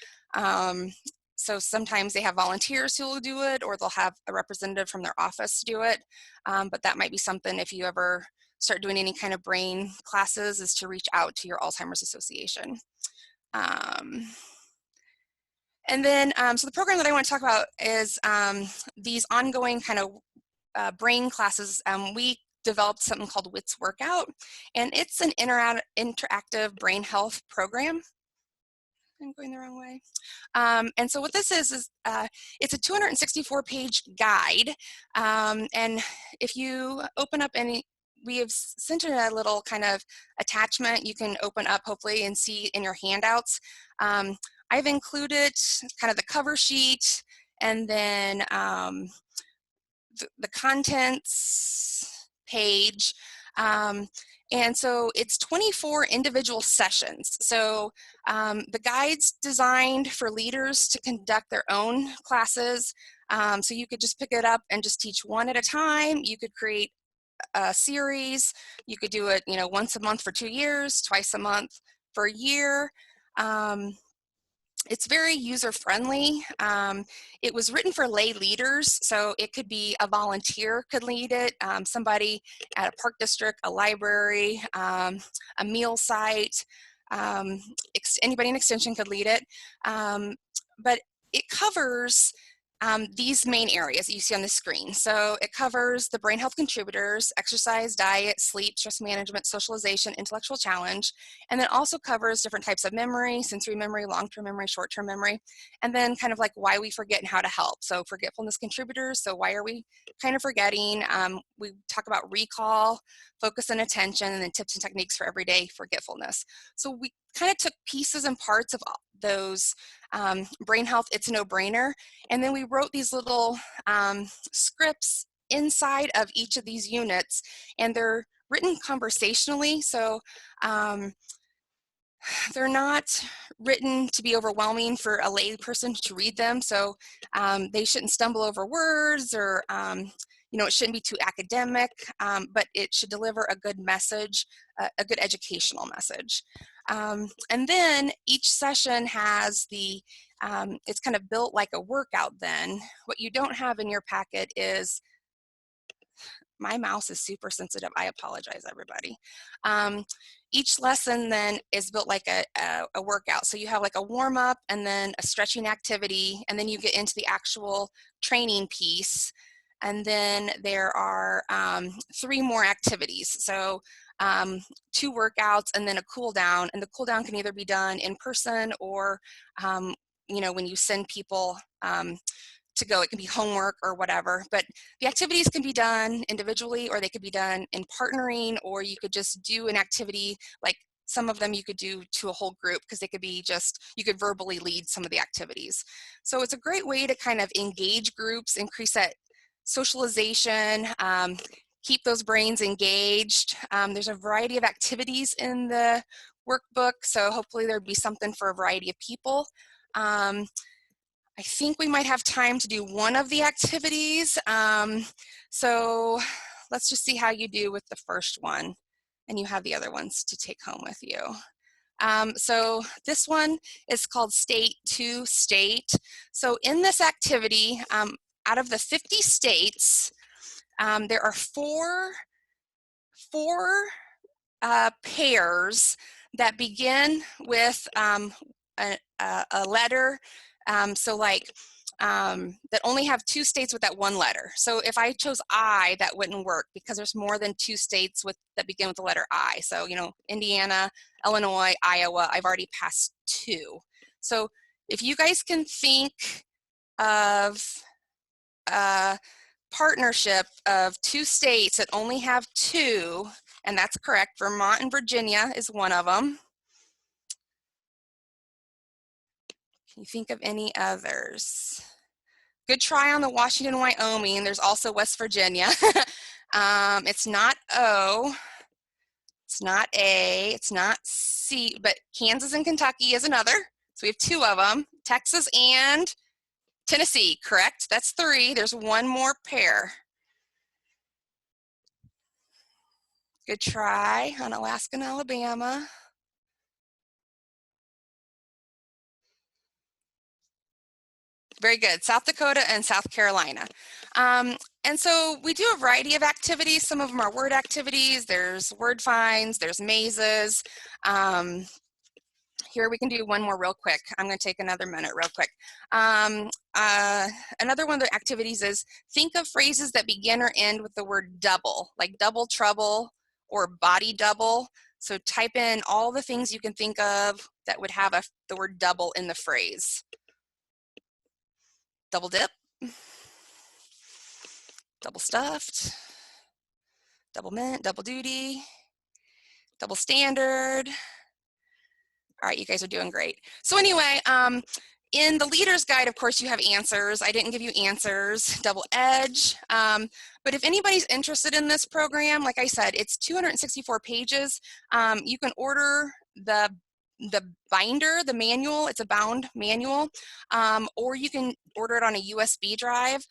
Speaker 6: So sometimes they have volunteers who will do it, or they'll have a representative from their office do it. But that might be something, if you ever start doing any kind of brain classes, is to reach out to your Alzheimer's Association. And then, so the program that I want to talk about is these ongoing kind of brain classes. We developed something called WITS Workout, and it's an interactive brain health program. I'm going the wrong way. And so what this is it's a 264-page guide. And if you open up any, we have sent in a little kind of attachment you can open up hopefully and see in your handouts. I've included kind of the cover sheet and then the contents page. And so it's 24 individual sessions. So the guide's designed for leaders to conduct their own classes. So you could just pick it up and just teach one at a time. You could create a series. You could do it, once a month for 2 years, twice a month for a year. It's very user-friendly. It was written for lay leaders, so it could be a volunteer could lead it, somebody at a park district, a library, a meal site, anybody in extension could lead it. But it covers these main areas that you see on the screen. So it covers the brain health contributors: exercise, diet, sleep, stress management, socialization, intellectual challenge, and then also covers different types of memory: sensory memory, long-term memory, short-term memory, and then kind of like why we forget and how to help. So forgetfulness contributors, so why are we kind of forgetting? We talk about recall, focus and attention, and then tips and techniques for everyday forgetfulness. So we kind of took pieces and parts of those brain health, it's a no-brainer, and then we wrote these little scripts inside of each of these units, and they're written conversationally, so they're not written to be overwhelming for a lay person to read them, so they shouldn't stumble over words, or it shouldn't be too academic, but it should deliver a good message, a good educational message. And then each session has it's kind of built like a workout then. What you don't have in your packet is, my mouse is super sensitive, I apologize everybody. Each lesson then is built like a workout. So you have like a warm up and then a stretching activity, and then you get into the actual training piece. And then there are 3 more activities. So 2 workouts and then a cool down, and the cool down can either be done in person or when you send people to go, it can be homework or whatever, but the activities can be done individually, or they could be done in partnering, or you could just do an activity, like some of them you could do to a whole group, because they could be just, you could verbally lead some of the activities. So it's a great way to kind of engage groups, increase that socialization, keep those brains engaged. There's a variety of activities in the workbook, so hopefully there'd be something for a variety of people. I think we might have time to do one of the activities. So let's just see how you do with the first one, and you have the other ones to take home with you. So this one is called State to State. So in this activity, out of the 50 states, there are four pairs that begin with a letter. So like that only have 2 states with that one letter. So if I chose I, that wouldn't work, because there's more than 2 states that begin with the letter I. So Indiana, Illinois, Iowa, I've already passed 2. So if you guys can think of a partnership of 2 states that only have 2, and that's correct, Vermont and Virginia is one of them. Can you think of any others? Good try on the Washington, Wyoming. There's also West Virginia. It's not O, it's not A, it's not C, but Kansas and Kentucky is another. So we have 2 of them. Texas and Tennessee, correct? That's 3. There's 1 more pair. Good try on Alaska and Alabama. Very good. South Dakota and South Carolina. And so we do a variety of activities. Some of them are word activities. There's word finds, there's mazes. Here we can do one more real quick. I'm going to take another minute real quick. Another one of the activities is think of phrases that begin or end with the word double, like double trouble or body double. So type in all the things you can think of that would have the word double in the phrase. Double dip, double stuffed, double mint, double duty, double standard. All right, you guys are doing great. So anyway, in the leader's guide, of course, you have answers. I didn't give you answers, double edge. But if anybody's interested in this program, like I said, it's 264 pages. You can order the binder, the manual, it's a bound manual, or you can order it on a USB drive,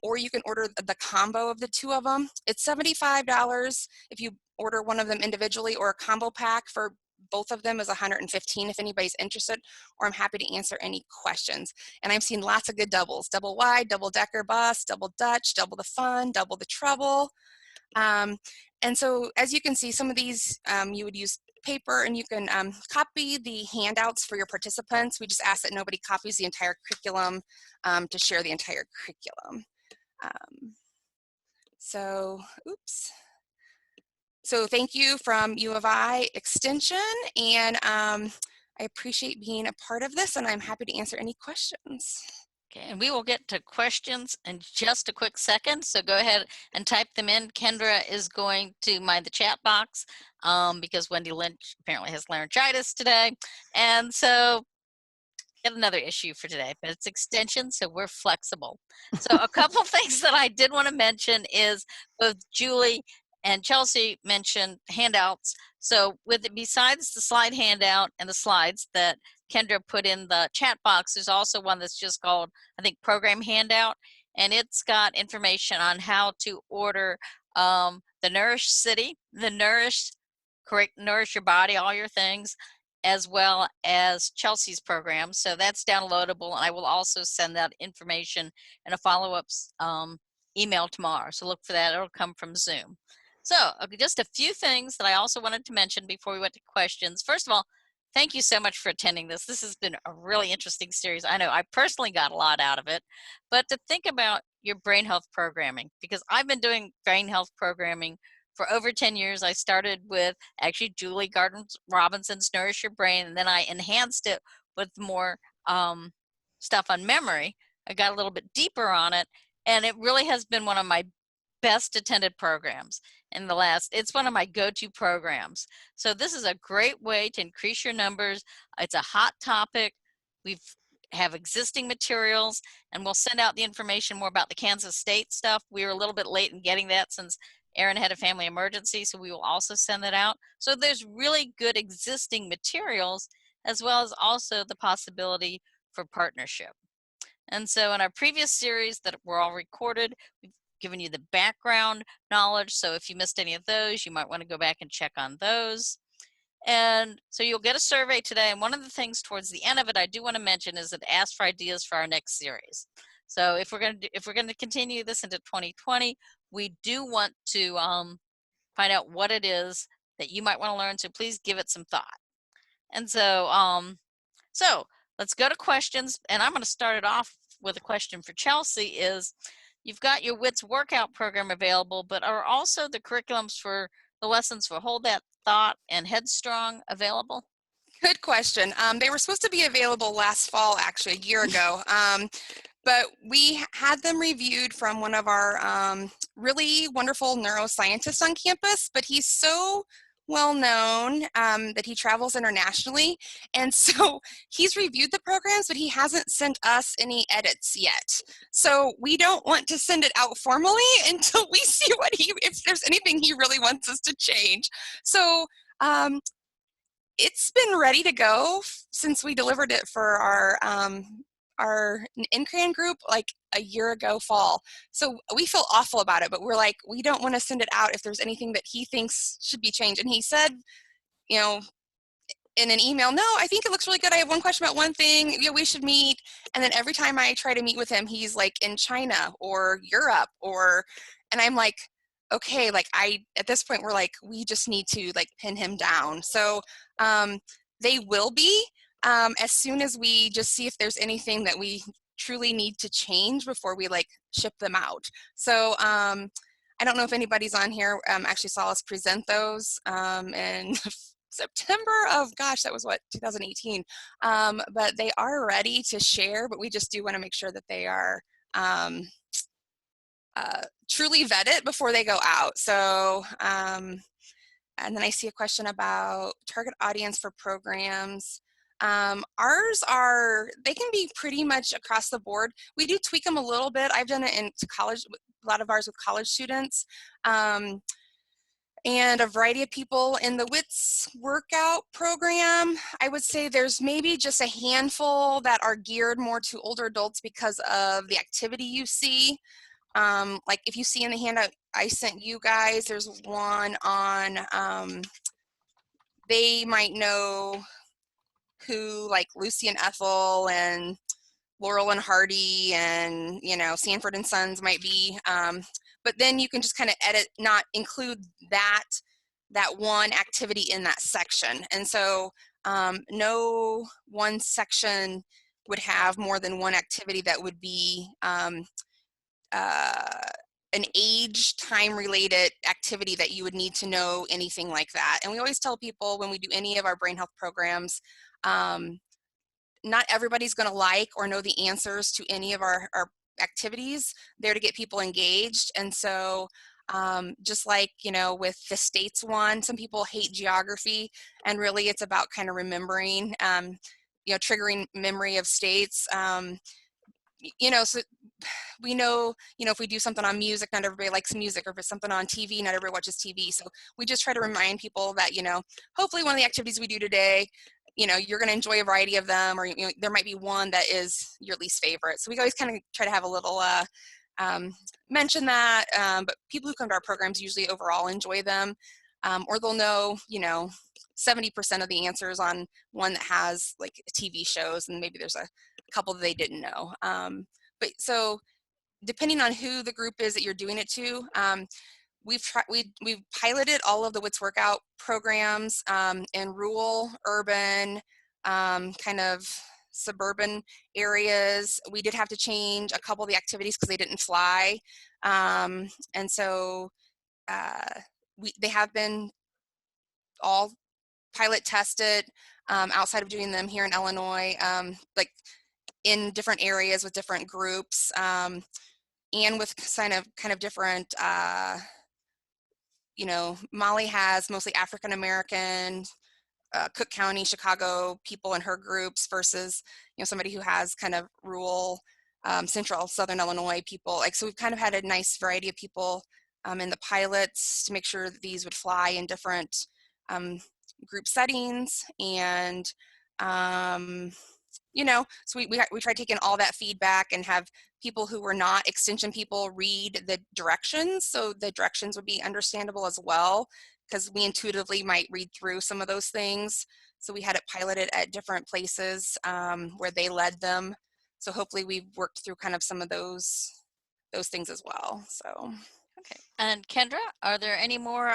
Speaker 6: or you can order the combo of the two of them. It's $75 if you order one of them individually, or a combo pack for both of them is $115 if anybody's interested, or I'm happy to answer any questions. And I've seen lots of good doubles, double wide, double decker bus, double Dutch, double the fun, double the trouble. And so as you can see, some of these you would use paper, and you can copy the handouts for your participants. We just ask that nobody copies the entire curriculum to share the entire curriculum. So thank you from U of I Extension, and I appreciate being a part of this, and I'm happy to answer any questions.
Speaker 1: Okay, and we will get to questions in just a quick second, so go ahead and type them in. Kendra is going to mind the chat box because Wendy Lynch apparently has laryngitis today, and so get another issue for today, but it's extension, so we're flexible. So a couple things that I did want to mention is both Julie and Chelsey mentioned handouts. So with it, besides the slide handout and the slides that Kendra put in the chat box, there's also one that's just called, I think, Program Handout, and it's got information on how to order the Nourish City, the Nourish Your Body, all your things, as well as Chelsey's program. So that's downloadable, and I will also send that information in a follow-up email tomorrow. So look for that. It'll come from Zoom. So just a few things that I also wanted to mention before we went to questions. First of all, thank you so much for attending this. This has been a really interesting series. I know I personally got a lot out of it, but to think about your brain health programming, because I've been doing brain health programming for over 10 years. I started with actually Julie Gardner-Robinson's Nourish Your Brain, and then I enhanced it with more stuff on memory. I got a little bit deeper on it, and it really has been one of my best attended programs in the last, it's one of my go-to programs. So this is a great way to increase your numbers. It's a hot topic. We have existing materials, and we'll send out the information more about the Kansas State stuff. We were a little bit late in getting that since Erin had a family emergency, so we will also send that out. So there's really good existing materials, as well as also the possibility for partnership. And so in our previous series that were all recorded, we've given you the background knowledge. So if you missed any of those, you might want to go back and check on those. And so you'll get a survey today. And one of the things towards the end of it, I do want to mention is that ask for ideas for our next series. So if we're going to continue this into 2020, we do want to find out what it is that you might want to learn. So please give it some thought. And so, so let's go to questions. And I'm going to start it off with a question for Chelsey is, you've got your WITS workout program available, but are also the curriculums for the lessons for Hold That Thought and Headstrong available?
Speaker 6: Good question. They were supposed to be available last fall, actually, a year ago. But we had them reviewed from one of our really wonderful neuroscientists on campus, but he's so well known that he travels internationally. And so he's reviewed the programs, but he hasn't sent us any edits yet. So we don't want to send it out formally until we see if there's anything he really wants us to change. So it's been ready to go since we delivered it for our NCRAN group like a year ago fall. So we feel awful about it, but we're like, we don't want to send it out if there's anything that he thinks should be changed. And he said, you know, in an email, no, I think it looks really good. I have one question about one thing. Yeah, we should meet. And then every time I try to meet with him, he's like in China or Europe and I'm like, okay, like at this point, we're like, we just need to like pin him down. So they will be as soon as we just see if there's anything that we truly need to change before we like ship them out. So I don't know if anybody's on here actually saw us present those in September of, gosh, that was what, 2018. But they are ready to share, but we just do want to make sure that they are truly vetted before they go out. So, and then I see a question about target audience for programs. Ours are, they can be pretty much across the board. We do tweak them a little bit. I've done it in college, a lot of ours with college students. And a variety of people in the WITS workout program. I would say there's maybe just a handful that are geared more to older adults because of the activity you see. Like if you see in the handout I sent you guys, there's one on, they might know who like Lucy and Ethel and Laurel and Hardy and, you know, Sanford and Sons might be. But then you can just kind of edit, not include that one activity in that section. And so no one section would have more than one activity that would be an age time related activity that you would need to know anything like that. And we always tell people when we do any of our brain health programs, not everybody's going to like or know the answers to any of our activities. They're to get people engaged. And so just like, you know, with the states one, some people hate geography, and really it's about kind of remembering, you know, triggering memory of states. You know, so we know, you know, if we do something on music, not everybody likes music, or if it's something on TV, not everybody watches TV. So we just try to remind people that, you know, hopefully one of the activities we do today, you know, you're going to enjoy a variety of them, or, you know, there might be one that is your least favorite. So we always kind of try to have a little mention that, but people who come to our programs usually overall enjoy them, or they'll know, you know, 70% of the answers on one that has like TV shows, and maybe there's a couple that they didn't know. But so depending on who the group is that you're doing it to, we've piloted all of the WITS workout programs in rural, urban, kind of suburban areas. We did have to change a couple of the activities because they didn't fly. And so they have been all pilot tested outside of doing them here in Illinois, like in different areas with different groups, and with kind of different, you know, Molly has mostly African American, Cook County, Chicago people in her groups versus, you know, somebody who has kind of rural, central, southern Illinois people. Like, so we've kind of had a nice variety of people in the pilots to make sure that these would fly in different group settings. And, you know, so we try taking all that feedback and have people who were not extension people read the directions, so the directions would be understandable as well, because we intuitively might read through some of those things. So we had it piloted at different places where they led them. So hopefully we've worked through kind of some of those things as well. So.
Speaker 1: Okay. And Kendra, are there any more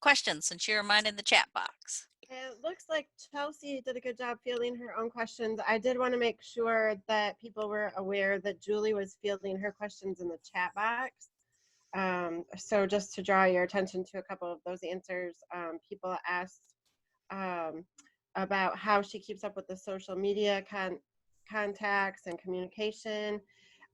Speaker 1: questions since you're mine in the chat box?
Speaker 2: It looks like Chelsey did a good job fielding her own questions. I did want to make sure that people were aware that Julie was fielding her questions in the chat box. So just to draw your attention to a couple of those answers, people asked about how she keeps up with the social media contacts and communication.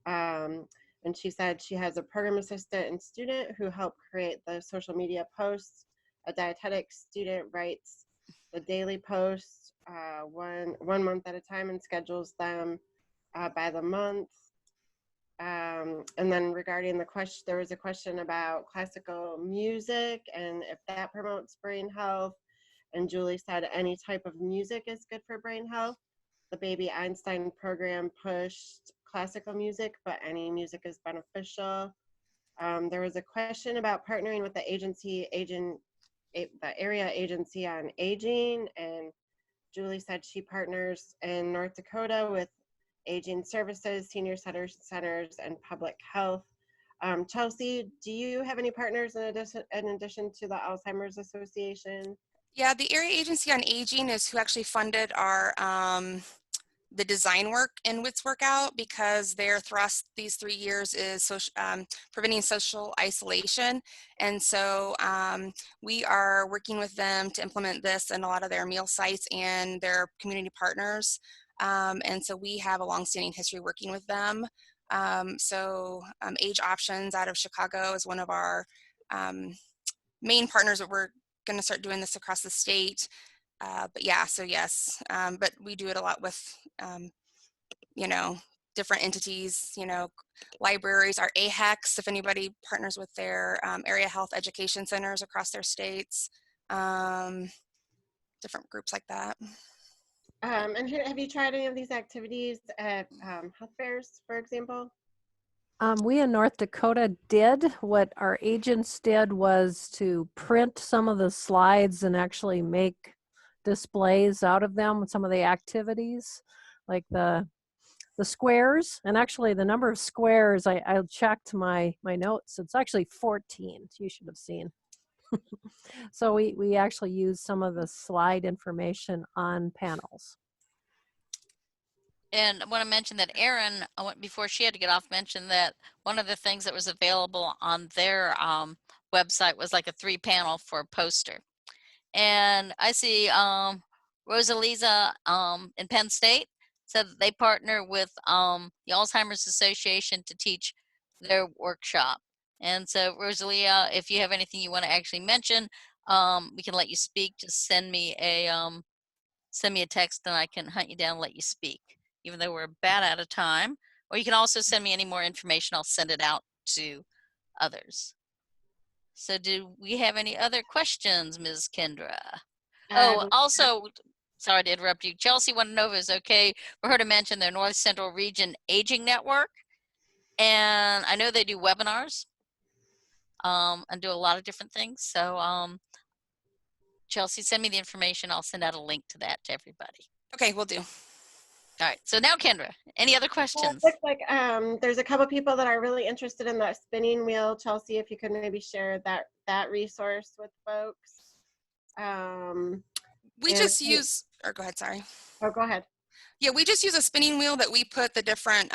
Speaker 2: And she said she has a program assistant and student who help create the social media posts. A dietetic student writes the daily posts one month at a time and schedules them by the month. And then regarding the question, there was a question about classical music and if that promotes brain health. And Julie said any type of music is good for brain health. The Baby Einstein program pushed classical music, but any music is beneficial. There was a question about partnering with the area agency on aging, and Julie said she partners in North Dakota with aging services, senior centers, and public health. Chelsey, do you have any partners in addition to the Alzheimer's Association?
Speaker 6: Yeah, the Area Agency on Aging is who actually funded our the design work in WITS Workout, because their thrust these 3 years is preventing social isolation. And so we are working with them to implement this in a lot of their meal sites and their community partners. And so we have a longstanding history working with them. Age Options out of Chicago is one of our main partners that we're going to start doing this across the state. But yeah, so yes, but we do it a lot with, you know, different entities, you know, libraries, our AHEX, if anybody partners with their area health education centers across their states, different groups like that.
Speaker 2: And have you tried any of these activities at health fairs, for example?
Speaker 5: We in North Dakota did. What our agents did was to print some of the slides and actually make displays out of them with some of the activities, like the squares. And actually the number of squares, I checked my notes, it's actually 14. You should have seen. So we actually used some of the slide information on panels.
Speaker 1: And I want to mention that Erin, before she had to get off, mentioned that one of the things that was available on their website was like a 3-panel for a poster. And I see Rosalisa in Penn State said that they partner with the Alzheimer's Association to teach their workshop. And so Rosalia, if you have anything you want to actually mention, we can let you speak. Just send me a text and I can hunt you down and let you speak, even though we're about out of time. Or you can also send me any more information. I'll send it out to others. So do we have any other questions, Ms. Kendra? Also, sorry to interrupt you. Chelsey wanted to know if it was okay for her to mention their North Central Region Aging Network. And I know they do webinars and do a lot of different things. So Chelsey, send me the information. I'll send out a link to that to everybody.
Speaker 6: Okay, we'll do.
Speaker 1: All right. So now, Kendra, any other questions?
Speaker 2: It looks like there's a couple people that are really interested in that spinning wheel. Chelsey, if you could maybe share that resource with folks.
Speaker 6: We just use, or go ahead, sorry.
Speaker 2: Oh, go ahead.
Speaker 6: Yeah, we just use a spinning wheel that we put the different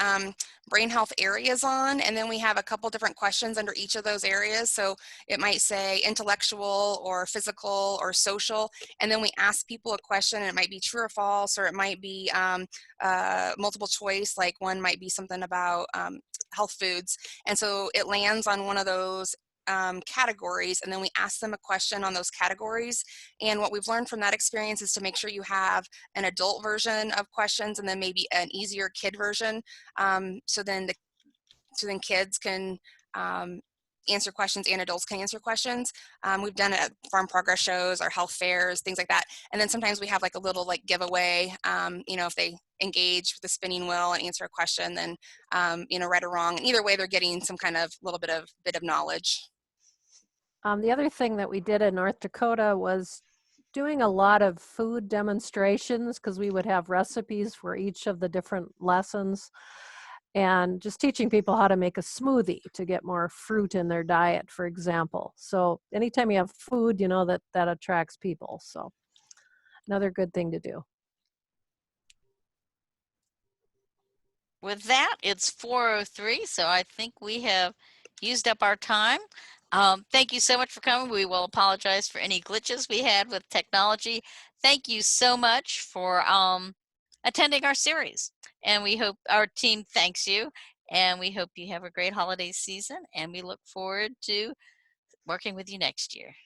Speaker 6: brain health areas on, and then we have a couple different questions under each of those areas. So it might say intellectual or physical or social, and then we ask people a question, and it might be true or false, or it might be multiple choice, like one might be something about health foods. And so it lands on one of those categories, and then we ask them a question on those categories. And what we've learned from that experience is to make sure you have an adult version of questions and then maybe an easier kid version, so then kids can answer questions and adults can answer questions. We've done it at farm progress shows, our health fairs, things like that. And then sometimes we have like a little like giveaway, you know, if they engage with the spinning wheel and answer a question, then you know, right or wrong, and either way they're getting some kind of bit of knowledge.
Speaker 5: The other thing that we did in North Dakota was doing a lot of food demonstrations, because we would have recipes for each of the different lessons, and just teaching people how to make a smoothie to get more fruit in their diet, for example. So anytime you have food, you know, that attracts people. So another good thing to do.
Speaker 1: With that, it's 4:03, so I think we have used up our time. Thank you so much for coming. We will apologize for any glitches we had with technology. Thank you so much for attending our series. And we hope our team thanks you. And we hope you have a great holiday season. And we look forward to working with you next year.